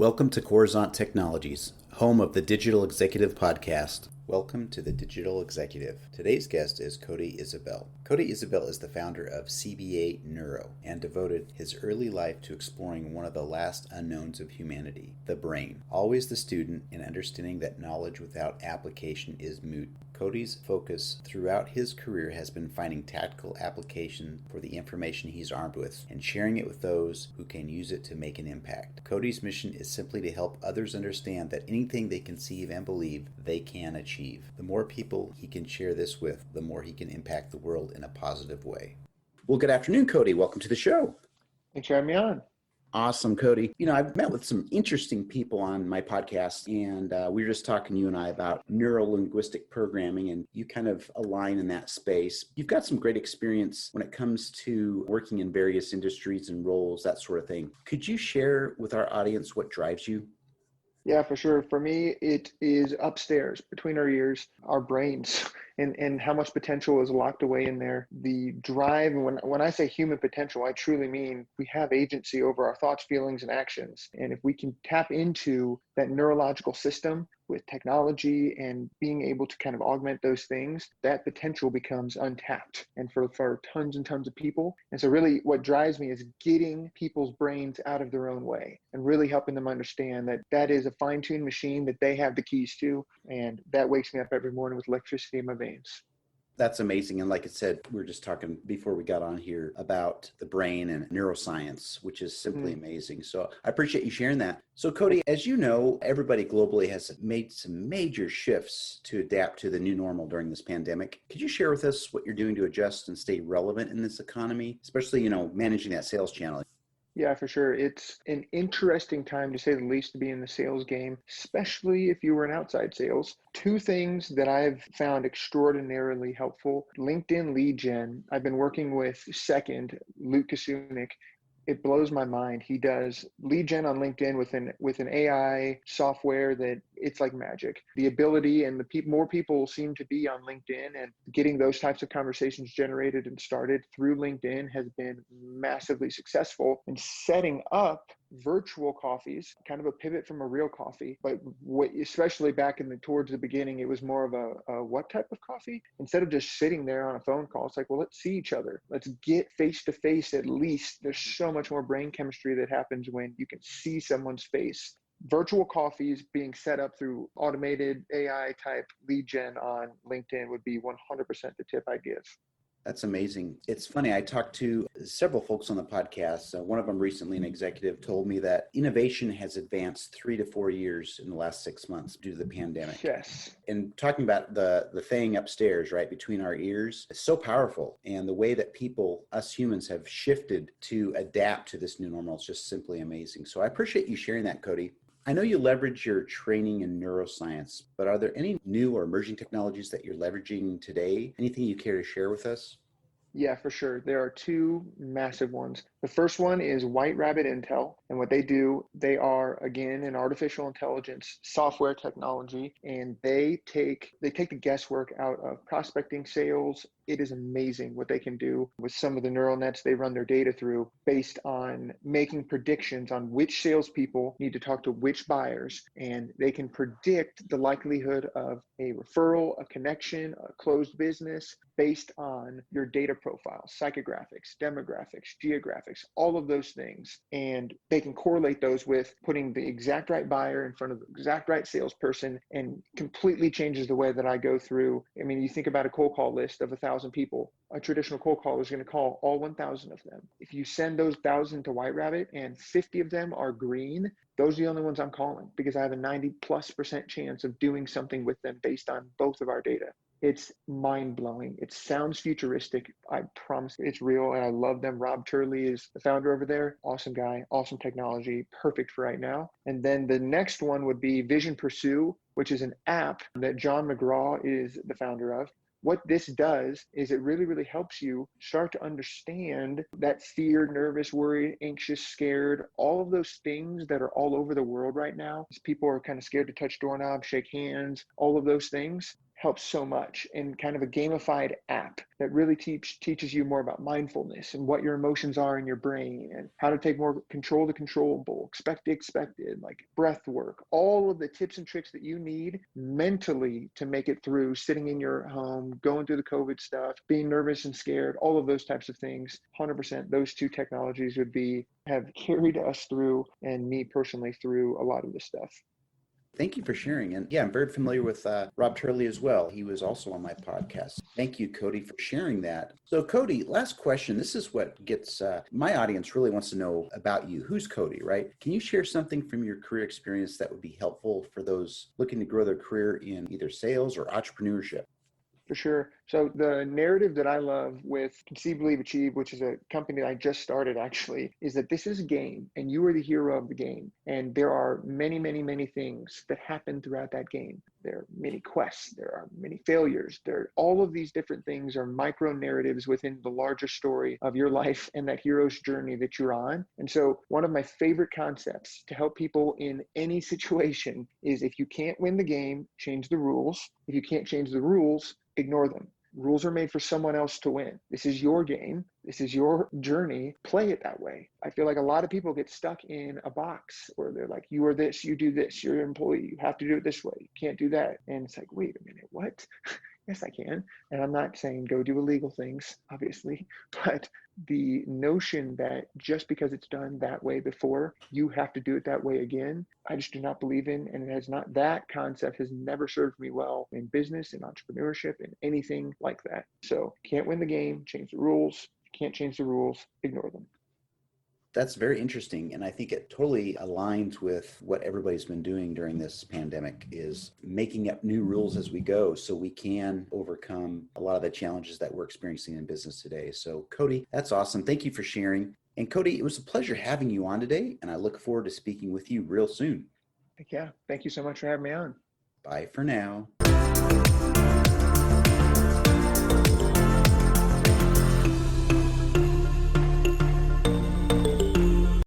Welcome to Coruzant Technologies, home of the Digital Executive Podcast. Welcome to the Digital Executive. Today's guest is Cody Isabel. Cody Isabel is the founder of CBA Neuro and devoted his early life to exploring one of the last unknowns of humanity, the brain. Always the student in understanding that knowledge without application is moot. Cody's focus throughout his career has been finding tactical application for the information he's armed with and sharing it with those who can use it to make an impact. Cody's mission is simply to help others understand that anything they conceive and believe, they can achieve. The more people he can share this with, the more he can impact the world in a positive way. Well, good afternoon, Cody. Welcome to the show. Thanks for having me on. Awesome, Cody. I've met with some interesting people on my podcast, and we were just talking, you and I, about neuro-linguistic programming, and you kind of align in that space. You've got some great experience when it comes to working in various industries and roles, that sort of thing. Could you share with our audience what drives you? Yeah, for sure. For me, it is upstairs between our ears, our brains, and how much potential is locked away in there. The drive, and when I say human potential, I truly mean we have agency over our thoughts, feelings, and actions. And if we can tap into that neurological system with technology and being able to kind of augment those things, that potential becomes untapped and for tons and tons of people. And so really what drives me is getting people's brains out of their own way and really helping them understand that that is a fine-tuned machine that they have the keys to. And that wakes me up every morning with electricity in my veins. That's amazing. And like I said, we were just talking before we got on here about the brain and neuroscience, which is simply amazing. So I appreciate you sharing that. So Cody, as you know, everybody globally has made some major shifts to adapt to the new normal during this pandemic. Could you share with us what you're doing to adjust and stay relevant in this economy, especially, managing that sales channel? Yeah, for sure. It's an interesting time, to say the least, to be in the sales game, especially if you were in outside sales. Two things that I've found extraordinarily helpful: LinkedIn lead gen. I've been working with Luke Kasunik. It blows my mind. He does lead gen on LinkedIn with an AI software that it's like magic. The ability and more people seem to be on LinkedIn, and getting those types of conversations generated and started through LinkedIn has been massively successful in setting up virtual coffees, kind of a pivot from a real coffee. But especially back towards the beginning, it was more of a what type of coffee? Instead of just sitting there on a phone call, it's like, well, let's see each other. Let's get face to face at least. There's so much more brain chemistry that happens when you can see someone's face. Virtual coffees being set up through automated AI type lead gen on LinkedIn would be 100% the tip I give. That's amazing. It's funny. I talked to several folks on the podcast. One of them recently, an executive, told me that innovation has advanced 3 to 4 years in the last 6 months due to the pandemic. Yes. And talking about the thing upstairs, right, between our ears, is so powerful. And the way that people, us humans, have shifted to adapt to this new normal is just simply amazing. So I appreciate you sharing that, Cody. I know you leverage your training in neuroscience, but are there any new or emerging technologies that you're leveraging today? Anything you care to share with us? Yeah, for sure. There are two massive ones. The first one is White Rabbit Intel. And what they do, they are, again, an artificial intelligence software technology, and they take the guesswork out of prospecting sales. It is amazing what they can do with some of the neural nets they run their data through based on making predictions on which salespeople need to talk to which buyers. And they can predict the likelihood of a referral, a connection, a closed business based on your data profiles, psychographics, demographics, geographics, all of those things. And they can correlate those with putting the exact right buyer in front of the exact right salesperson, and completely changes the way that I go through. I mean, you think about a cold call list of 1,000 people. A traditional cold caller is going to call all 1,000 of them. If you send those 1,000 to White Rabbit and 50 of them are green, those are the only ones I'm calling, because I have a 90+% chance of doing something with them based on both of our data. It's mind-blowing. It sounds futuristic. I promise it's real, and I love them. Rob Turley is the founder over there. Awesome guy, awesome technology, perfect for right now. And then the next one would be Vision Pursue, which is an app that John McGraw is the founder of. What this does is it really, really helps you start to understand that fear, nervous, worried, anxious, scared, all of those things that are all over the world right now. People are kind of scared to touch doorknobs, shake hands, all of those things. helps so much, and kind of a gamified app that really teaches you more about mindfulness and what your emotions are in your brain and how to take more control of the controllable, expect the expected, like breath work, all of the tips and tricks that you need mentally to make it through sitting in your home, going through the COVID stuff, being nervous and scared, all of those types of things. 100% those two technologies have carried us through, and me personally, through a lot of this stuff. Thank you for sharing. And yeah, I'm very familiar with Rob Turley as well. He was also on my podcast. Thank you, Cody, for sharing that. So Cody, last question. This is what gets my audience really wants to know about you. Who's Cody, right? Can you share something from your career experience that would be helpful for those looking to grow their career in either sales or entrepreneurship? For sure. So the narrative that I love with Conceive, Believe, Achieve, which is a company that I just started actually, is that this is a game and you are the hero of the game. And there are many, many, many things that happen throughout that game. There are many quests, there are many failures, all of these different things are micro narratives within the larger story of your life and that hero's journey that you're on. And so one of my favorite concepts to help people in any situation is, if you can't win the game, change the rules. If you can't change the rules, ignore them. Rules are made for someone else to win. This is your game. This is your journey. Play it that way. I feel like a lot of people get stuck in a box where they're like, you are this, you do this, you're an employee, you have to do it this way, you can't do that. And it's like, wait a minute, what? Yes, I can. And I'm not saying go do illegal things, obviously, but the notion that just because it's done that way before, you have to do it that way again, I just do not believe in. And that concept has never served me well in business, in entrepreneurship, in anything like that. So can't win the game, change the rules. Can't change the rules, ignore them. That's very interesting. And I think it totally aligns with what everybody's been doing during this pandemic, is making up new rules as we go so we can overcome a lot of the challenges that we're experiencing in business today. So Cody, that's awesome. Thank you for sharing. And Cody, it was a pleasure having you on today, and I look forward to speaking with you real soon. Yeah, thank you so much for having me on. Bye for now.